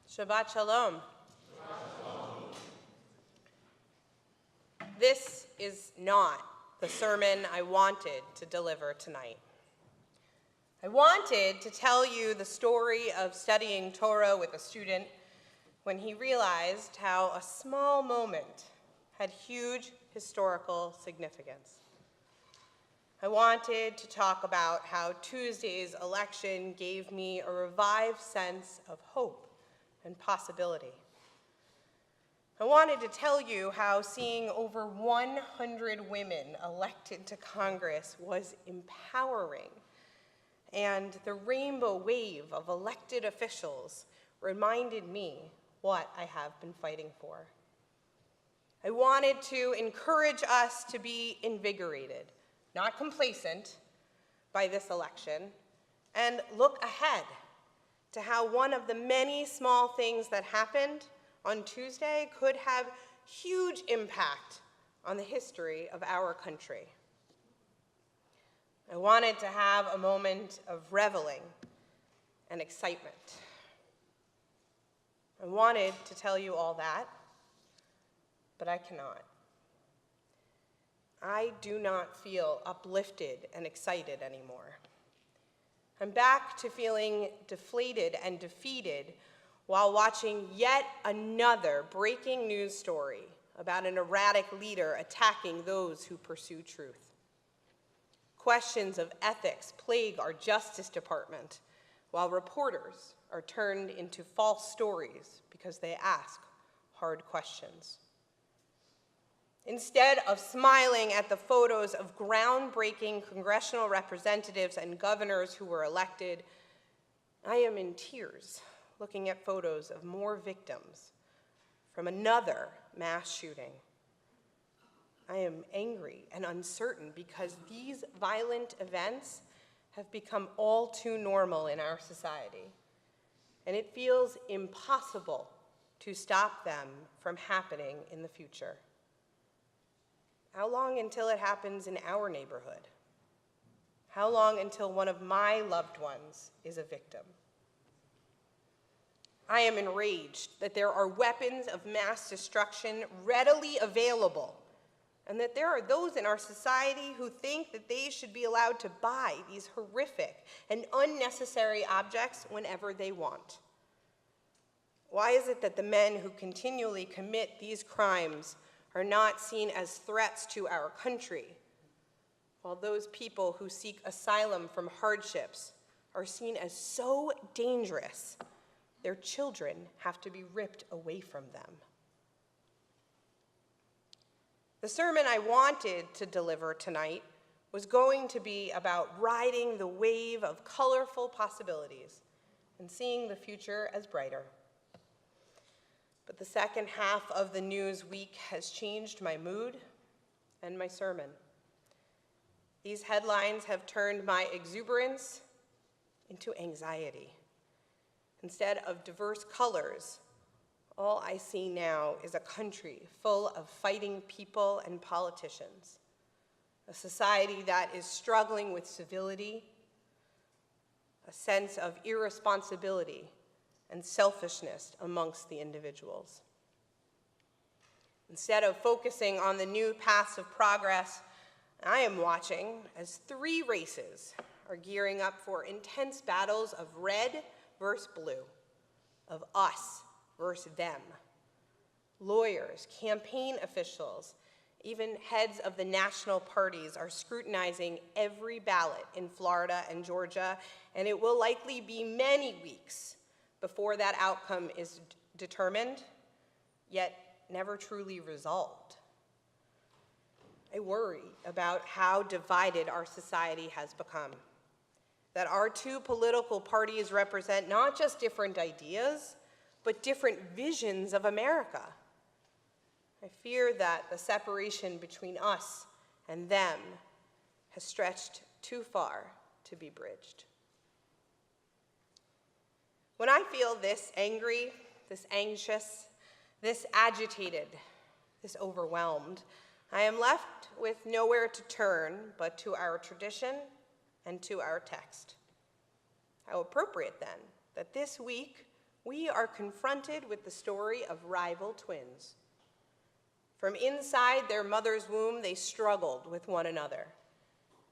Shabbat Shalom. This is not the sermon I wanted to deliver tonight. I wanted to tell you the story of studying Torah with a student when he realized how a small moment had huge historical significance. I wanted to talk about how Tuesday's election gave me a revived sense of hope and possibility. I wanted to tell you how seeing over 100 women elected to Congress was empowering, and the rainbow wave of elected officials reminded me what I have been fighting for. I wanted to encourage us to be invigorated, not complacent, by this election, and look ahead to how one of the many small things that happened on Tuesday could have huge impact on the history of our country. I wanted to have a moment of reveling and excitement. I wanted to tell you all that, but I cannot. I do not feel uplifted and excited anymore. I'm back to feeling deflated and defeated while watching yet another breaking news story about an erratic leader attacking those who pursue truth. Questions of ethics plague our Justice Department, while reporters are turned into false stories because they ask hard questions. Instead of smiling at the photos of groundbreaking congressional representatives and governors who were elected, I am in tears looking at photos of more victims from another mass shooting. I am angry and uncertain because these violent events have become all too normal in our society, and it feels impossible to stop them from happening in the future. How long until it happens in our neighborhood? How long until one of my loved ones is a victim? I am enraged that there are weapons of mass destruction readily available, and that there are those in our society who think that they should be allowed to buy these horrific and unnecessary objects whenever they want. Why is it that the men who continually commit these crimes are not seen as threats to our country, while those people who seek asylum from hardships are seen as so dangerous, their children have to be ripped away from them? The sermon I wanted to deliver tonight was going to be about riding the wave of colorful possibilities and seeing the future as brighter. But the second half of the news week has changed my mood and my sermon. These headlines have turned my exuberance into anxiety. Instead of diverse colors, all I see now is a country full of fighting people and politicians, a society that is struggling with civility, a sense of irresponsibility and selfishness amongst the individuals. Instead of focusing on the new paths of progress, I am watching as 3 races are gearing up for intense battles of red versus blue, of us versus them. Lawyers, campaign officials, even heads of the national parties are scrutinizing every ballot in Florida and Georgia, and it will likely be many weeks before that outcome is determined, yet never truly resolved. I worry about how divided our society has become, that our 2 political parties represent not just different ideas, but different visions of America. I fear that the separation between us and them has stretched too far to be bridged. When I feel this angry, this anxious, this agitated, this overwhelmed, I am left with nowhere to turn but to our tradition and to our text. How appropriate then that this week we are confronted with the story of rival twins. From inside their mother's womb, they struggled with one another.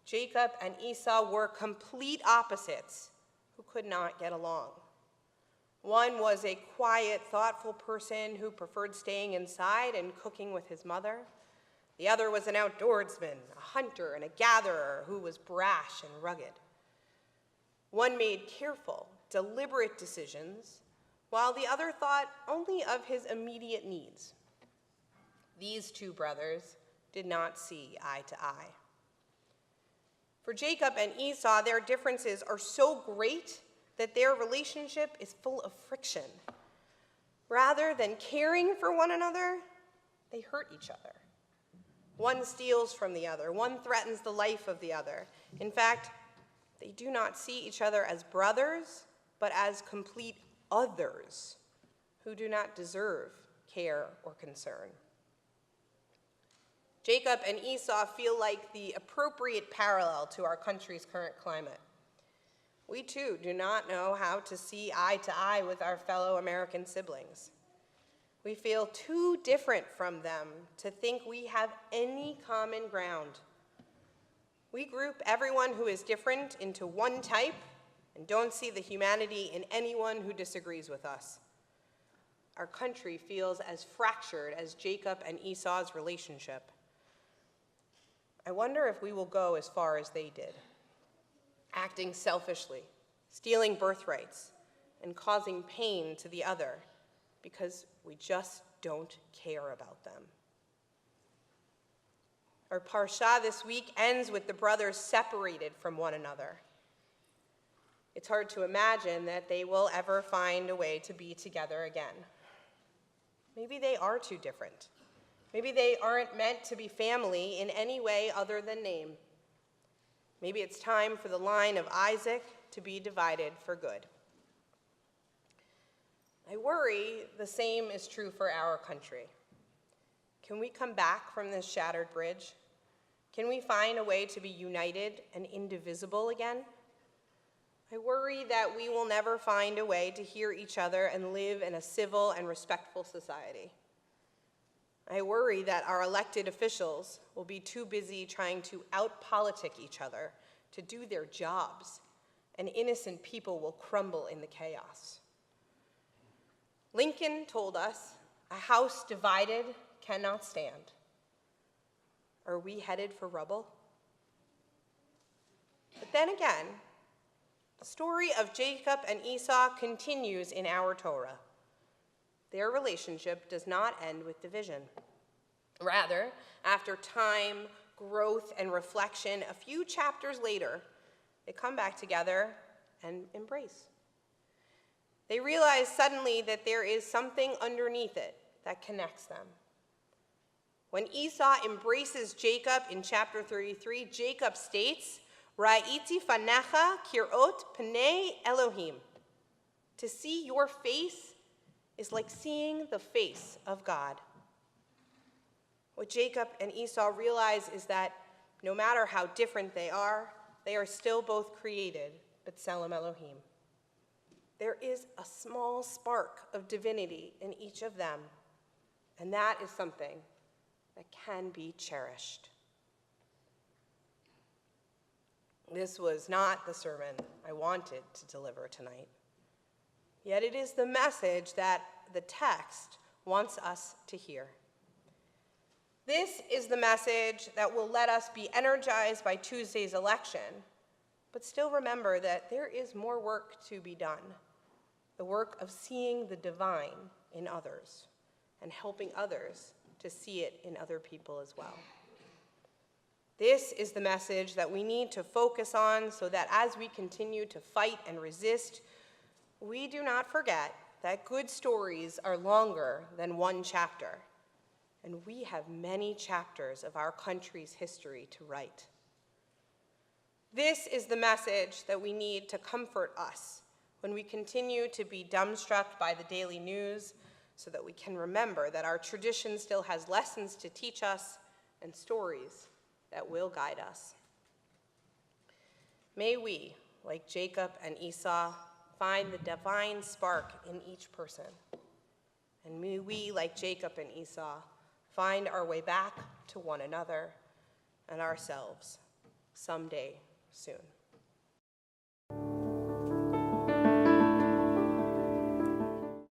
Jacob and Esau were complete opposites who could not get along. One was a quiet, thoughtful person who preferred staying inside and cooking with his mother. The other was an outdoorsman, a hunter and a gatherer who was brash and rugged. One made careful, deliberate decisions, while the other thought only of his immediate needs. These two brothers did not see eye to eye. For Jacob and Esau, their differences are so great that their relationship is full of friction. Rather than caring for one another, they hurt each other. One steals from the other. One threatens the life of the other. In fact, they do not see each other as brothers, but as complete others who do not deserve care or concern. Jacob and Esau feel like the appropriate parallel to our country's current climate. We too do not know how to see eye to eye with our fellow American siblings. We feel too different from them to think we have any common ground. We group everyone who is different into one type and don't see the humanity in anyone who disagrees with us. Our country feels as fractured as Jacob and Esau's relationship. I wonder if we will go as far as they did, acting selfishly, stealing birthrights, and causing pain to the other because we just don't care about them. Our Parasha this week ends with the brothers separated from one another. It's hard to imagine that they will ever find a way to be together again. Maybe they are too different. Maybe they aren't meant to be family in any way other than name. Maybe it's time for the line of Isaac to be divided for good. I worry the same is true for our country. Can we come back from this shattered bridge? Can we find a way to be united and indivisible again? I worry that we will never find a way to hear each other and live in a civil and respectful society. I worry that our elected officials will be too busy trying to out-politic each other to do their jobs, and innocent people will crumble in the chaos. Lincoln told us, "A house divided cannot stand." Are we headed for rubble? But then again, the story of Jacob and Esau continues in our Torah. Their relationship does not end with division. Rather, after time, growth, and reflection, a few chapters later, they come back together and embrace. They realize suddenly that there is something underneath it that connects them. When Esau embraces Jacob in chapter 33, Jacob states, "Ra'iti fanecha kirot pnei Elohim." To see your face is like seeing the face of God. What Jacob and Esau realize is that no matter how different they are still both created, B'Tselem Elohim. There is a small spark of divinity in each of them, and that is something that can be cherished. This was not the sermon I wanted to deliver tonight, yet it is the message that the text wants us to hear. This is the message that will let us be energized by Tuesday's election, but still remember that there is more work to be done, the work of seeing the divine in others and helping others to see it in other people as well. This is the message that we need to focus on so that as we continue to fight and resist, we do not forget that good stories are longer than one chapter, and we have many chapters of our country's history to write. This is the message that we need to comfort us when we continue to be dumbstruck by the daily news, so that we can remember that our tradition still has lessons to teach us and stories that will guide us. May we, like Jacob and Esau, find the divine spark in each person. And may we, like Jacob and Esau, find our way back to one another and ourselves someday soon.